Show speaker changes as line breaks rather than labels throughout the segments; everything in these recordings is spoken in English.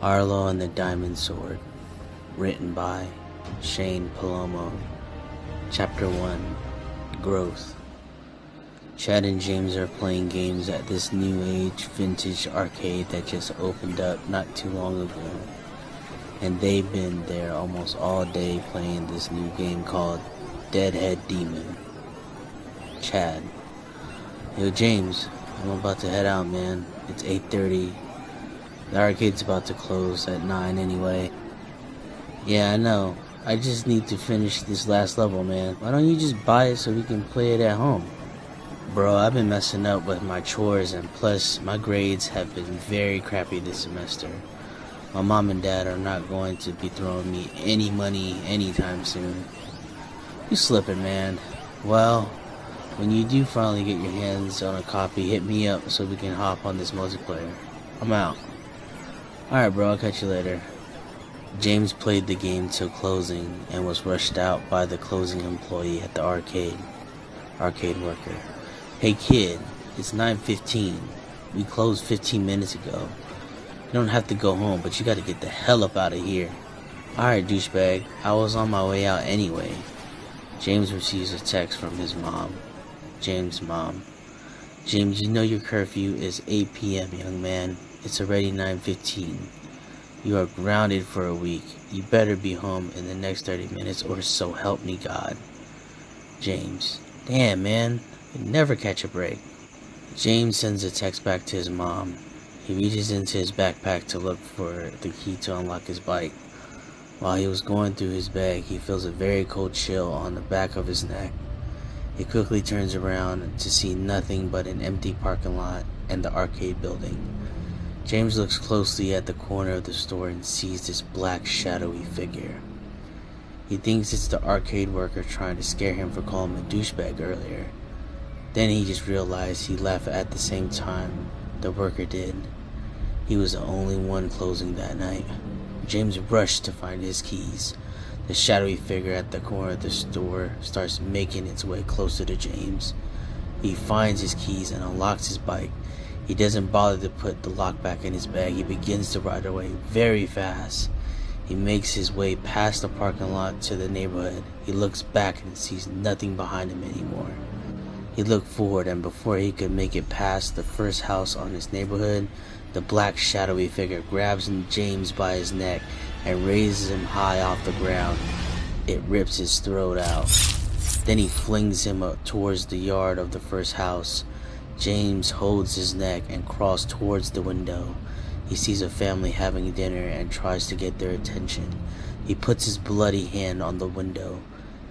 Arlo and the Diamond Sword, written by Palomo. Chapter 1, Growth. Chad and James are playing games at this new age vintage arcade that just opened up not too long ago, and they've been there almost all day playing this new game called Deadhead Demon. Chad: Yo James, I'm about to head out, man. It's 8:30. The arcade's about to close at 9 anyway. Yeah, I know. I just need to finish this last level, man. Why don't you just buy it so we can play it at home? Bro, I've been messing up with my chores, and plus my grades have been very crappy this semester. My mom and dad are not going to be throwing me any money anytime soon. You slipping, man. Well, when you do finally get your hands on a copy, hit me up so we can hop on this multiplayer. I'm out. Alright bro, I'll catch you later. James played the game till closing and was rushed out by the closing employee at the arcade worker. Hey kid, it's 9:15. We closed 15 minutes ago. You don't have to go home, but you gotta get the hell up out of here. Alright douchebag, I was on my way out anyway. James receives a text from his mom. James' mom: James, you know your curfew is 8 p.m., young man. It's already 9:15. You are grounded for a week. You better be home in the next 30 minutes or so help me God. James: Damn, man. You never catch a break. James sends a text back to his mom. He reaches into his backpack to look for the key to unlock his bike. While he was going through his bag, he feels a very cold chill on the back of his neck. He quickly turns around to see nothing but an empty parking lot and the arcade building. James looks closely at the corner of the store and sees this black shadowy figure. He thinks it's the arcade worker trying to scare him for calling him a douchebag earlier. Then he just realized he laughed at the same time the worker did. He was the only one closing that night. James rushed to find his keys. The shadowy figure at the corner of the store starts making its way closer to James. He finds his keys and unlocks his bike. He doesn't bother to put the lock back in his bag. He begins to ride away very fast. He makes his way past the parking lot to the neighborhood. He looks back and sees nothing behind him anymore. He looked forward, and before he could make it past the first house on his neighborhood, the black shadowy figure grabs James by his neck and raises him high off the ground. It rips his throat out. Then he flings him up towards the yard of the first house. James holds his neck and crawls towards the window. He sees a family having dinner and tries to get their attention. He puts his bloody hand on the window.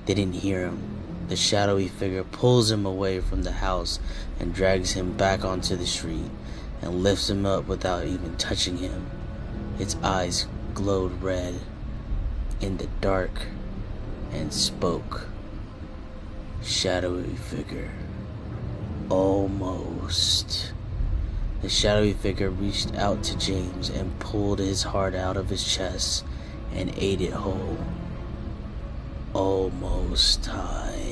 They didn't hear him. The shadowy figure pulls him away from the house and drags him back onto the street and lifts him up without even touching him. Its eyes glowed red in the dark and spoke. Shadowy figure: Almost. The shadowy figure reached out to James and pulled his heart out of his chest and ate it whole. Almost time.